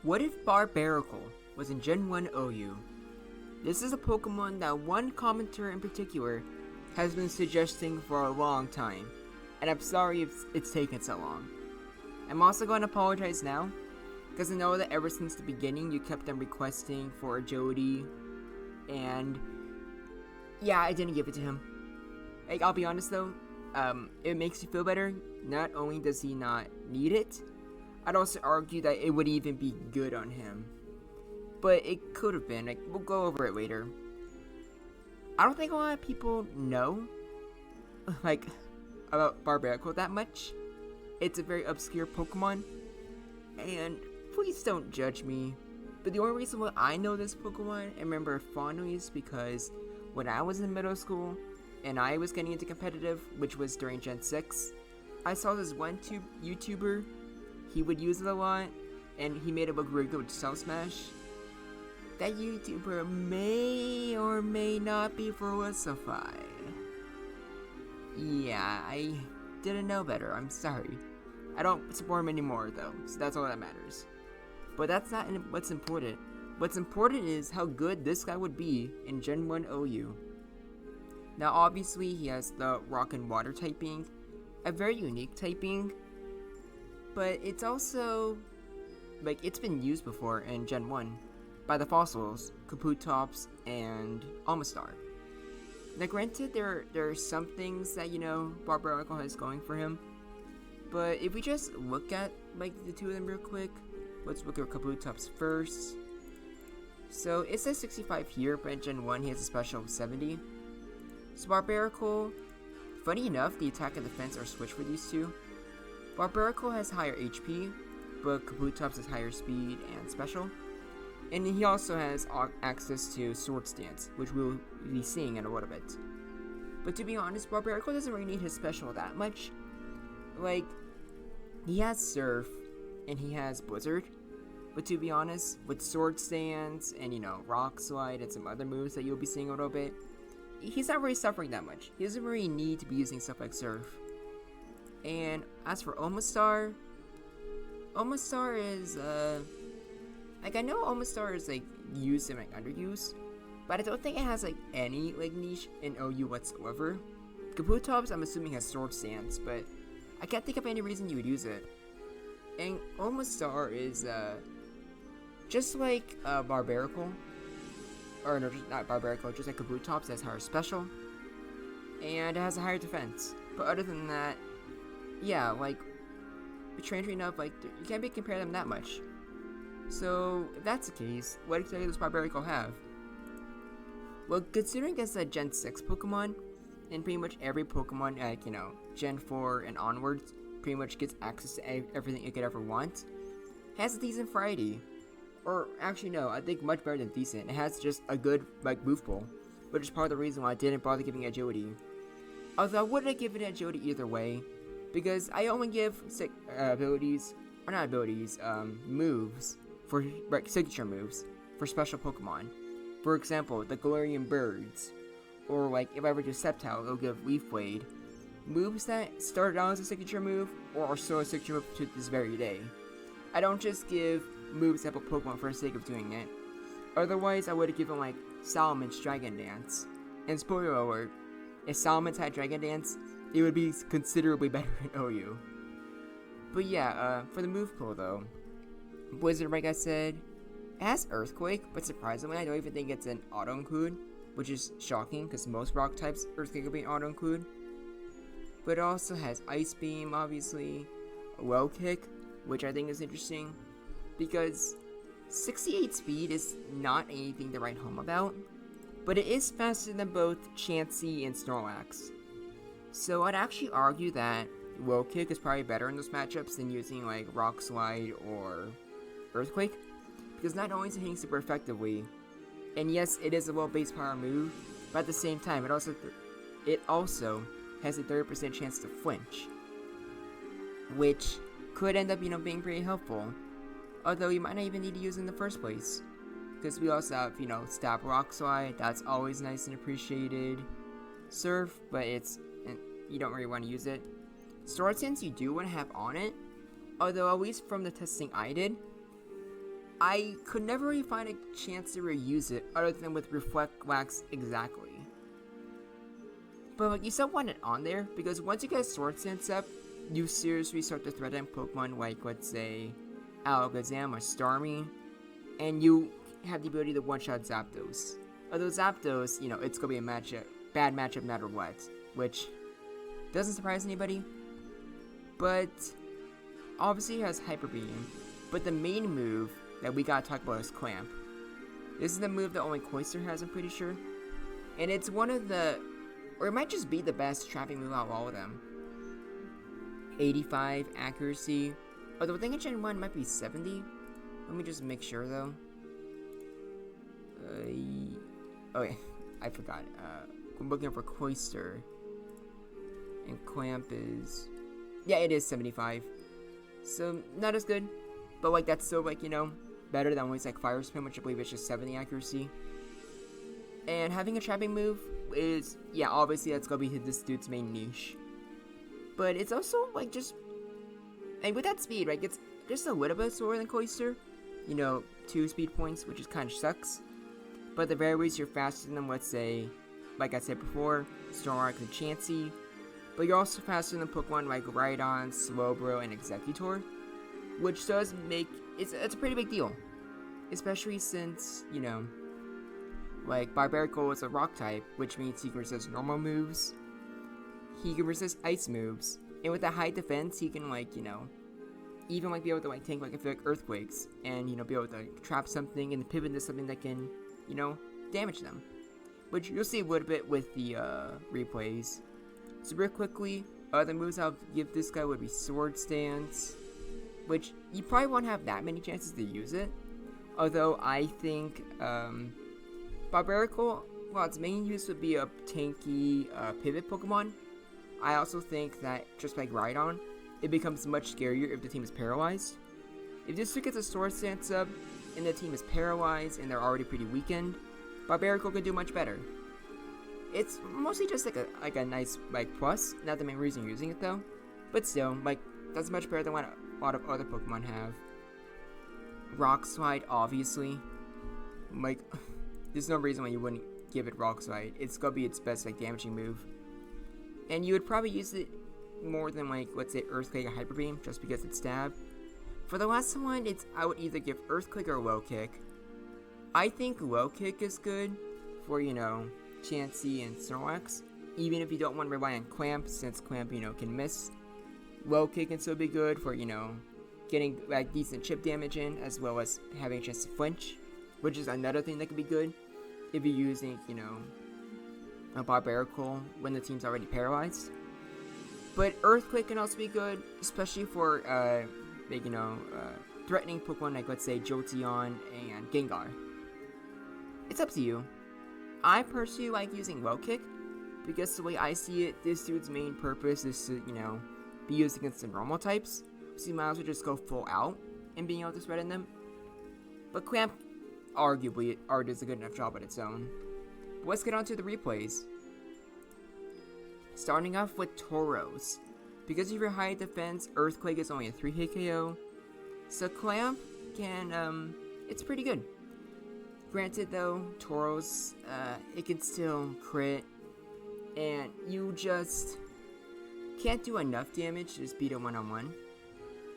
What if Barbaracle was in Gen 1 OU? This is a Pokemon that one commenter in particular has been suggesting for a long time, and I'm sorry if it's taken so long. I'm also going to apologize now, because I know that ever since the beginning you kept on requesting for agility, and yeah, I didn't give it to him. Like, I'll be honest though, it makes you feel better. Not only does he not need it, I'd also argue that it would even be good on him. But it could have been. Like, we'll go over it later. I don't think a lot of people know, like, about Barbaracle that much. It's a very obscure Pokemon, and please don't judge me. But the only reason why I know this Pokemon and remember it fondly is because when I was in middle school and I was getting into competitive, which was during Gen 6, I saw this one YouTuber. He would use it a lot, and he made it look really good with Cell Smash. That YouTuber may or may not be falsified. Yeah, I didn't know better. I'm sorry. I don't support him anymore, though, so that's all that matters. But that's not what's important. What's important is how good this guy would be in Gen 1 OU. Now, obviously, he has the Rock and Water typing, a very unique typing, but it's also, like, it's been used before in Gen 1 by the fossils, Kabutops and Amistar. Now, granted, there are some things that, Barbaracle has going for him, but if we just look at, like, the two of them real quick, let's look at Kabutops first. So, it says 65 here, but in Gen 1 he has a special of 70. So, Barbaracle, funny enough, the attack and defense are switched for these two. Barbaracle has higher HP, but Kabutops has higher speed and special. And he also has access to Sword Stance, which we'll be seeing in a little bit. But to be honest, Barbaracle doesn't really need his special that much. Like, he has Surf, and he has Blizzard. But to be honest, with Sword Stance, and Rock Slide, and some other moves that you'll be seeing a little bit, he's not really suffering that much. He doesn't really need to be using stuff like Surf. And as for Omastar is, like, I know Omastar is, like, used and, like, underused, but I don't think it has, like, any, like, niche in OU whatsoever. Kabutops, I'm assuming, has Sword Stance, but I can't think of any reason you would use it. And Omastar is, just like, Barbaracle, or no, not Barbaracle, just like Kabutops, has higher special, and it has a higher defense. But other than that, yeah, like, strangely enough, like, you can't compare them that much. So, if that's the case, what exactly does Barbaracle have? Well, considering it's a Gen 6 Pokemon, and pretty much every Pokemon at, Gen 4 and onwards pretty much gets access to everything it could ever want, has a decent variety. Or, actually no, I think much better than decent. It has just a good, like, Movepool, which is part of the reason why I didn't bother giving it agility. Although I wouldn't give it agility either way, because I only give moves for signature moves for special Pokemon. For example, the Galarian Birds, or like if I were to Sceptile, it'll give Leaf Blade. Moves that started out as a signature move or are still a signature move to this very day. I don't just give moves to Pokemon for the sake of doing it. Otherwise, I would have given like Salaman's Dragon Dance. And spoiler alert, if Salaman's had Dragon Dance, it would be considerably better in OU. But yeah, for the move pool though, Blizzard, like I said, it has Earthquake, but surprisingly, I don't even think it's an auto-include, which is shocking because most rock types Earthquake will be an auto-include. But it also has Ice Beam, obviously, Low Kick, which I think is interesting because 68 speed is not anything to write home about, but it is faster than both Chansey and Snorlax. So I'd actually argue that Low Kick is probably better in those matchups than using like Rock Slide or Earthquake, because not only is it hitting super effectively, and yes, it is a low base power move, but at the same time, it also has a 30% chance to flinch, which could end up, being pretty helpful. Although you might not even need to use it in the first place, because we also have, Stab Rock Slide. That's always nice and appreciated. Surf, but you don't really want to use it. Sword Stance you do want to have on it, although at least from the testing I did, I could never really find a chance to reuse it other than with Reflect Wax exactly. But like, you still want it on there because once you get Sword Stance up, you seriously start to threaten Pokemon like, let's say, Alakazam or Starmie, and you have the ability to one-shot Zapdos. Although Zapdos, it's gonna be a bad matchup no matter what, which doesn't surprise anybody. But obviously it has Hyper Beam, but the main move that we gotta talk about is Clamp. This is the move that only Cloyster has, I'm pretty sure. And it's one of the, or it might just be the best trapping move out of all of them. 85 accuracy. Although I think in Gen 1 might be 70. Let me just make sure though. Oh yeah, I forgot. I'm looking for Cloyster. And Clamp is, yeah, it is 75. So not as good, but like that's still like, better than always like Fire Spin, which I believe is just 70 accuracy. And having a trapping move is, yeah, obviously that's gonna be this dude's main niche. But it's also like just, and with that speed, right, it's just a little bit slower than Cloyster. 2 speed points, which is kind of sucks. But at the very least, you're faster than, let's say, like I said before, Snorlax and Chansey. But you're also faster than Pokemon like Rhydon, Slowbro, and Exeggutor, which does make it's a pretty big deal, especially since like Barbaracle is a Rock type, which means he can resist normal moves, he can resist Ice moves, and with a high defense, he can even be able to tank I feel like Earthquakes, and be able to trap something and pivot into something that can damage them, which you'll see a little bit with the replays. So real quickly, the moves I'll give this guy would be Sword Stance, which you probably won't have that many chances to use it. Although I think Barbaracle, while its main use would be a tanky pivot Pokemon, I also think that just like Rhydon, it becomes much scarier if the team is paralyzed. If this gets a Sword Stance up and the team is paralyzed and they're already pretty weakened, Barbaracle can do much better. It's mostly just like a nice plus, not the main reason you're using it though. But still, that's much better than what a lot of other Pokemon have. Rock Slide, obviously. There's no reason why you wouldn't give it Rock Slide. It's gonna be its best damaging move. And you would probably use it more than let's say Earthquake or Hyper Beam, just because it's stab. For the last one, I would either give Earthquake or Low Kick. I think Low Kick is good for Chansey and Snorlax, even if you don't want to rely on Clamp, since Clamp can miss. Low Kick can still be good for getting decent chip damage in, as well as having a chance to flinch, which is another thing that could be good if you're using a Barbaracle when the team's already paralyzed. But Earthquake can also be good, especially for threatening Pokemon like, let's say, Jolteon and Gengar. It's up to you. I personally like using Low Kick, because the way I see it, this dude's main purpose is to, be used against the normal types, so you might as well just go full out and being able to threaten them. But Clamp, arguably, already does a good enough job on its own. But let's get on to the replays. Starting off with Tauros. Because of your high defense, Earthquake is only a 3-hit KO, so Clamp can, it's pretty good. Granted though, Tauros, it can still crit, and you just can't do enough damage to just beat it one-on-one.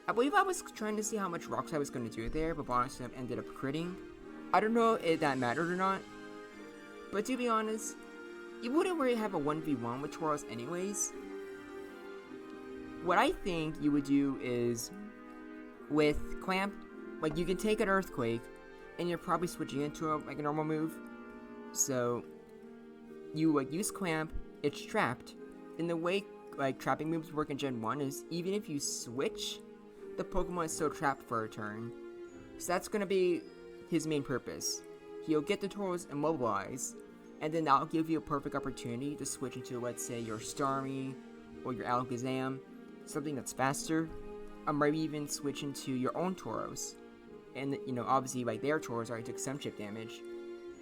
I believe I was trying to see how much Rock Slide was going to do there, but honestly ended up critting. I don't know if that mattered or not, but to be honest, you wouldn't really have a 1v1 with Tauros anyways. What I think you would do is, with Clamp, you can take an Earthquake, and you're probably switching into a normal move. So you use Clamp, it's trapped. And the way trapping moves work in Gen 1 is even if you switch, the Pokemon is still trapped for a turn. So that's gonna be his main purpose. He'll get the Tauros immobilized, and then that'll give you a perfect opportunity to switch into, let's say, your Starmie or your Alakazam, something that's faster. Maybe even switch into your own Tauros. And, obviously, their Tauros already took some chip damage.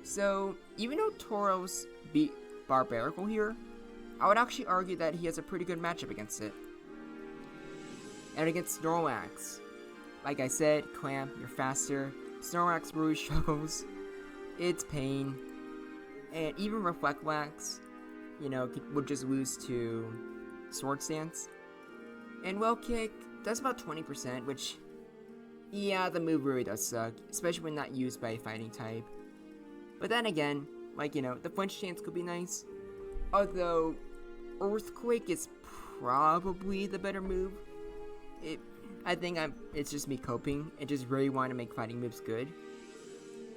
So, even though Tauros beat Barbaracle here, I would actually argue that he has a pretty good matchup against it. And against Snorlax, like I said, Clamp, you're faster. Snorlax really struggles. It's pain. And even Reflect Wax, would just lose to Sword Stance. And Well Kick does about 20%, which, yeah, the move really does suck, especially when not used by a fighting type. But then again, the flinch chance could be nice. Although, Earthquake is probably the better move. It's just me coping and just really want to make fighting moves good.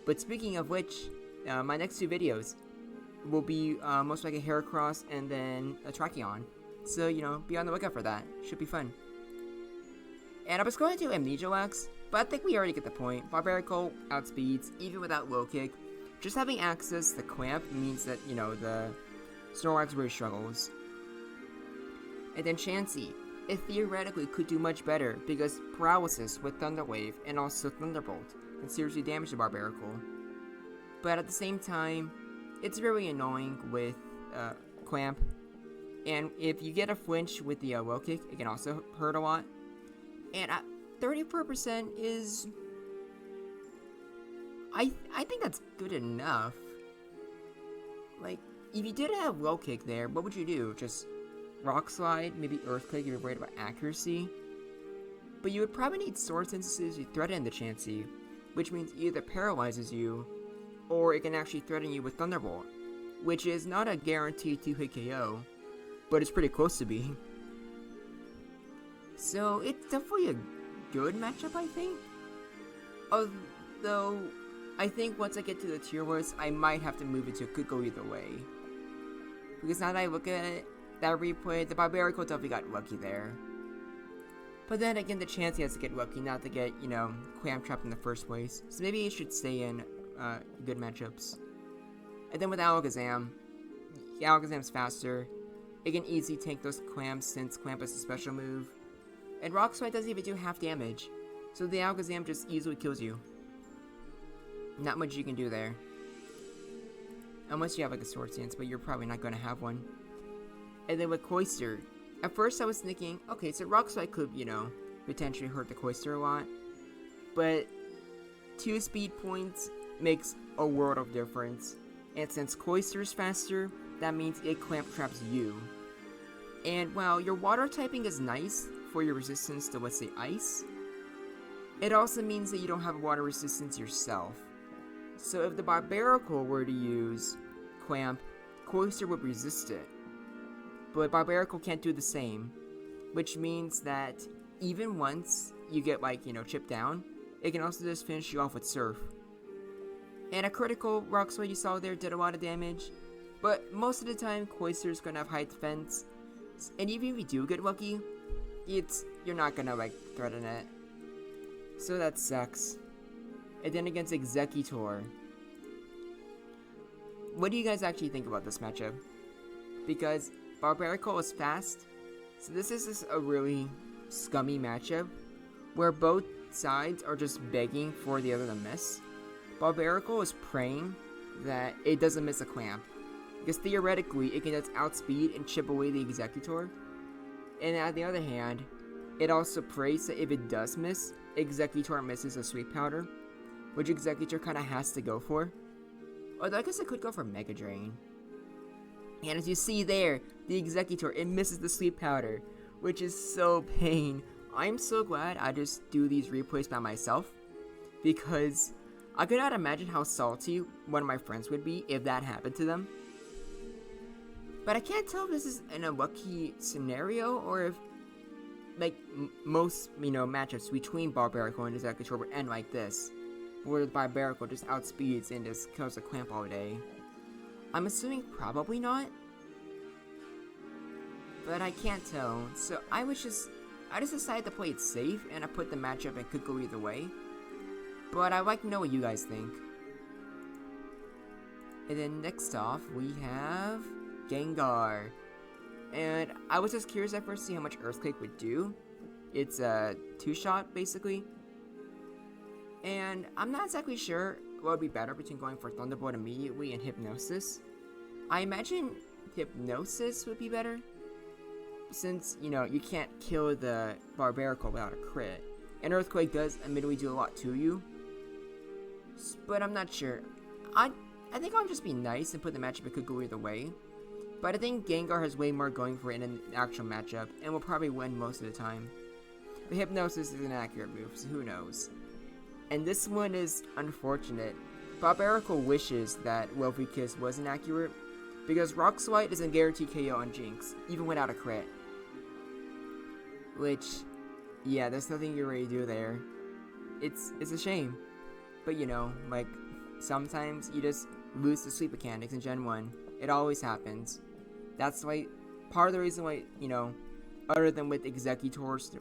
But speaking of which, my next 2 videos will be most likely Heracross and then a Tracheon. So, be on the lookout for that. Should be fun. And I was going to do Amnesia Wax, but I think we already get the point. Barbaracle outspeeds, even without Low Kick. Just having access to Clamp means that, the Snorlax really struggles. And then Chansey. It theoretically could do much better, because Paralysis with Thunder Wave and also Thunderbolt can seriously damage the Barbaracle. But at the same time, it's very annoying with Clamp. And if you get a flinch with the Low Kick, it can also hurt a lot. And 34% is... I think that's good enough. If you did have Low Kick there, what would you do? Just Rock Slide, maybe Earthquake if you're worried about accuracy? But you would probably need Sword Sentences to threaten the Chansey, which means either paralyzes you, or it can actually threaten you with Thunderbolt, which is not a guaranteed 2-hit KO, but it's pretty close to being. So it's definitely a good matchup, I think. Although, I think once I get to the tier list, I might have to move it to it could go either way. Because now that I look at it, that replay, the Barbaracle definitely got lucky there. But then again, the chance he has to get lucky, not to get, Clamp Trap in the first place. So maybe he should stay in good matchups. And then with Alakazam, Alakazam's faster. It can easily tank those Clamps since Clamp is a special move. And Rock Slide doesn't even do half damage. So the Alakazam just easily kills you. Not much you can do there. Unless you have a Sword Stance, but you're probably not going to have one. And then with Cloyster, at first I was thinking, okay, so Rock Slide could, potentially hurt the Cloyster a lot. But 2 speed points makes a world of difference. And since Cloyster's faster, that means it Clamp Traps you. And while your water typing is nice for your resistance to, let's say, ice, it also means that you don't have water resistance yourself. So if the Barbaracle were to use Clamp, Cloyster would resist it. But Barbaracle can't do the same, which means that even once you get, chipped down, it can also just finish you off with Surf. And a critical Rock Slide you saw there did a lot of damage, but most of the time Cloyster's gonna have high defense, and even if you do get lucky, you're not gonna, threaten it. So that sucks. And then against Exeggutor. What do you guys actually think about this matchup? Because Barbaracle is fast, so this is just a really scummy matchup where both sides are just begging for the other to miss. Barbaracle is praying that it doesn't miss a Clamp, because theoretically it can just outspeed and chip away the Exeggutor. And on the other hand, it also prays that if it does miss, Exeggutor misses a Sweet Powder, which Exeggutor kind of has to go for. Although I guess it could go for Mega Drain. And as you see there, the Exeggutor, it misses the Sweet Powder, which is so pain. I'm so glad I just do these replays by myself, because I could not imagine how salty one of my friends would be if that happened to them. But I can't tell if this is in a lucky scenario, or if, most, matchups between Barbaracle and Exeggutor would end like this, where the Barbaracle just outspeeds and just kills a Clamp all day. I'm assuming probably not, but I can't tell. So I just decided to play it safe, and I put the matchup and could go either way. But I'd like to know what you guys think. And then next off, we have Gengar. And I was just curious at first to see how much Earthquake would do. It's a 2-shot, basically. And I'm not exactly sure what would be better between going for Thunderbolt immediately and Hypnosis. I imagine Hypnosis would be better, since, you can't kill the Barbaracle without a crit. And Earthquake does admittedly do a lot to you. but I'm not sure. I think I'll just be nice and put the matchup it could go either way. But I think Gengar has way more going for it in an actual matchup, and will probably win most of the time. But Hypnosis is an accurate move, so who knows. And this one is unfortunate. Barbaracle wishes that Wealthy Kiss wasn't accurate, because Rock Slide is a guaranteed KO on Jinx, even without a crit. Which, yeah, there's nothing you really do there. It's a shame. But you know, like, sometimes you just lose the sweep mechanics in Gen 1. It always happens. That's why, part of the reason why, you know, other than with Executors,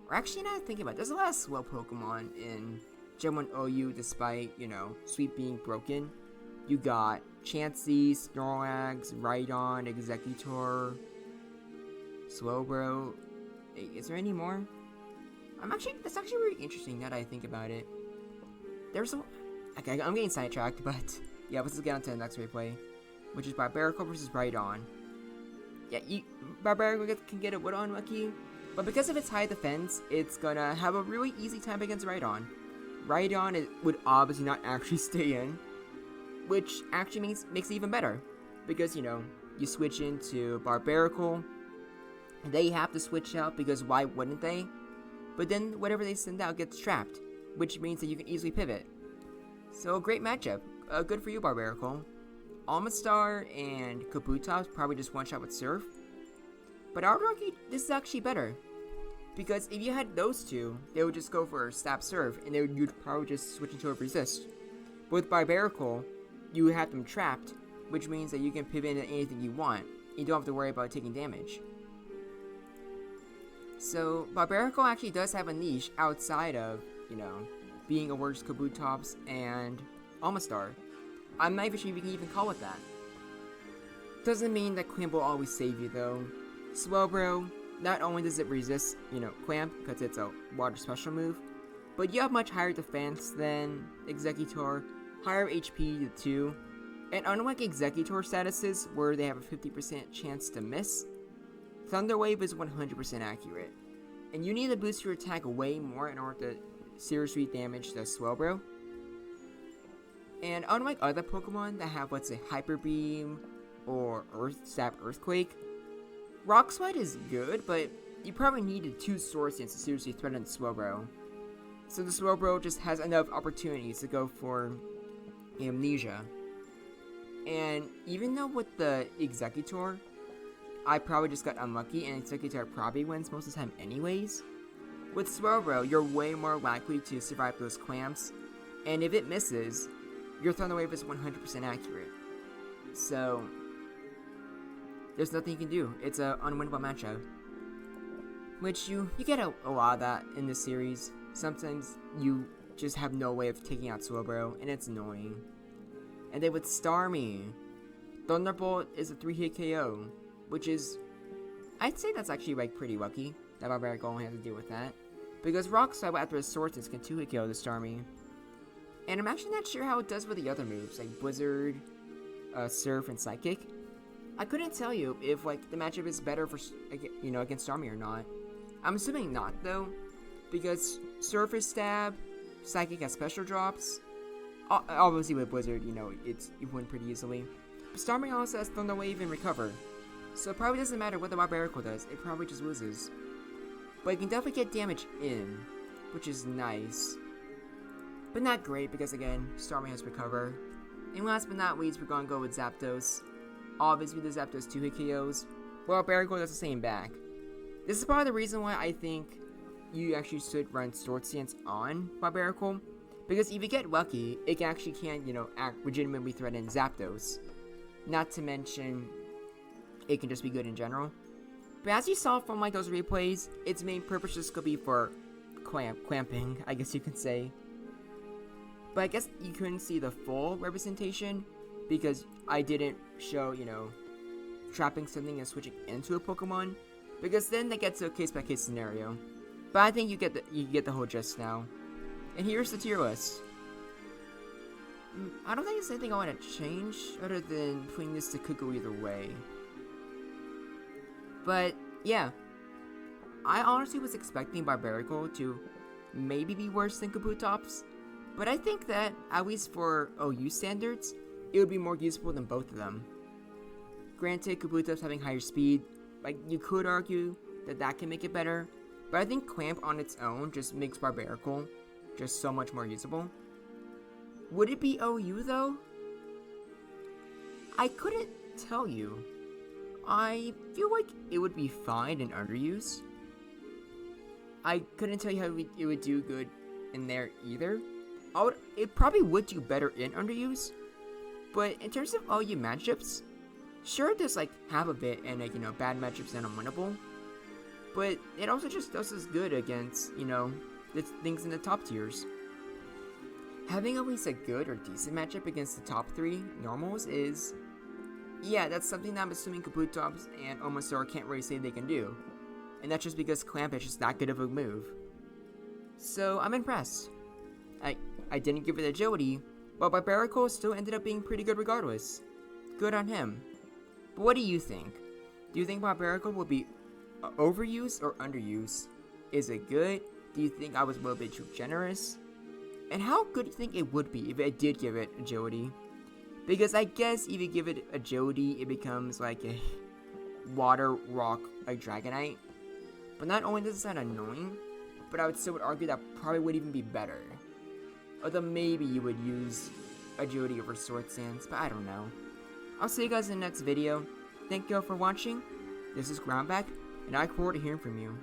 or actually now thinking about it, there's a lot of slow Pokemon in Gen 1 OU despite, you know, sweep being broken. You got Chansey, Snorlax, Rhydon, Executor, Slowbro. Is there any more? That's actually really interesting now that I think about it. There's some. Okay, I'm getting sidetracked, but yeah, let's just get on to the next replay, which is Barbaracle versus Rhydon. Yeah, Barbaracle can get a Wood on Lucky, but because of its high defense, it's gonna have a really easy time against Rhydon. Rhydon would obviously not actually stay in, which actually makes it even better, because, you know, you switch into Barbaracle, they have to switch out because why wouldn't they? But then whatever they send out gets trapped, which means that you can easily pivot. So, great matchup. Good for you, Barbaracle. Almastar and Kabutops probably just one-shot with Surf. But I would argue this is actually better. Because if you had those two, they would just go for Stab Surf, and you'd probably just switch into a Resist. But with Barbaracle, you have them trapped, which means that you can pivot into anything you want. You don't have to worry about taking damage. So, Barbaracle actually does have a niche outside of, you know, being a worse Kabutops and Almastar. I'm not even sure if you can even call it that. Doesn't mean that Clamp will always save you though. Swellbro, not only does it resist, you know, Clamp, because it's a water special move, but you have much higher defense than Executor, higher HP to 2, and unlike Executor statuses where they have a 50% chance to miss, Thunder Wave is 100% accurate, and you need to boost your attack way more in order to seriously damage the Swellbro. And unlike other Pokemon that have, let's say, Hyper Beam or Stab Earthquake, Rock Slide is good, but you probably needed 2 Sword Dance to seriously threaten the Swellbro. So the Swellbro just has enough opportunities to go for Amnesia. And even though with the Executor, I probably just got unlucky, and Executor probably wins most of the time anyways, with Swellbro, you're way more likely to survive those clamps, and if it misses, your Thunder Wave is 100% accurate. So, there's nothing you can do. It's an unwinnable matchup. Which you get a lot of that in this series. Sometimes you just have no way of taking out Swellbro, and it's annoying. And then with Starmie, Thunderbolt is a 3-hit KO, which is, I'd say that's actually like pretty lucky that Barbaracle only has to deal with that. Because Rock Slide after his Sword Dance can 2-hit KO the Starmie. And I'm actually not sure how it does with the other moves, like Blizzard, Surf, and Psychic. I couldn't tell you if, like, the matchup is better for, you know, against Starmie or not. I'm assuming not, though, because Surf is Stab, Psychic has special drops. Obviously with Blizzard, you know, you win pretty easily. But Starmie also has Thunder Wave and Recover, so it probably doesn't matter what the Barbaracle does, it probably just loses. But you can definitely get damage in, which is nice. But not great, because again, Starmie has Recover. And last but not least, we're gonna go with Zapdos. Obviously, the Zapdos 2-hit KOs. Well, Barbaracle does the same back. This is probably the reason why I think you actually should run Sword Stance on Barbaracle. Because if you get lucky, it actually can, you know, legitimately threaten Zapdos. Not to mention, it can just be good in general. But as you saw from like those replays, its main purpose just could be for clamping, I guess you could say. But I guess you couldn't see the full representation because I didn't show, you know, trapping something and switching into a Pokemon, because then that gets to a case-by-case scenario. But I think you get the whole gist now. And here's the tier list. I don't think there's anything I want to change other than putting this to could go either way. But yeah, I honestly was expecting Barbaracle to maybe be worse than Kabutops, But I think that, at least for OU standards, it would be more useful than both of them. Granted, Kabutops having higher speed, like, you could argue that that can make it better, but I think Clamp on its own just makes Barbaracle just so much more usable. Would it be OU though? I couldn't tell you. I feel like it would be fine in underuse. I couldn't tell you how it would do good in there either. It probably would do better in underuse, but in terms of OU matchups, sure it does like half of it and like, you know, bad matchups and unwinnable, but it also just does as good against, you know, the things in the top tiers. Having at least a good or decent matchup against the top 3 normals is, yeah, that's something that I'm assuming Kabutops and Omastar can't really say they can do. And that's just because Clamp is just that good of a move. So I'm impressed. I didn't give it agility, but Barbaracle still ended up being pretty good regardless. Good on him. But what do you think? Do you think Barbaracle will be overused or underused? Is it good? Do you think I was a little bit too generous? And how good do you think it would be if I did give it agility? Because I guess if you give it agility, it becomes like a water rock like Dragonite. But not only does it sound annoying, but I would still argue that probably would even be better. Although maybe you would use agility over Sword Stance, but I don't know. I'll see you guys in the next video. Thank you all for watching. This is Groundback, and I look forward to hearing from you.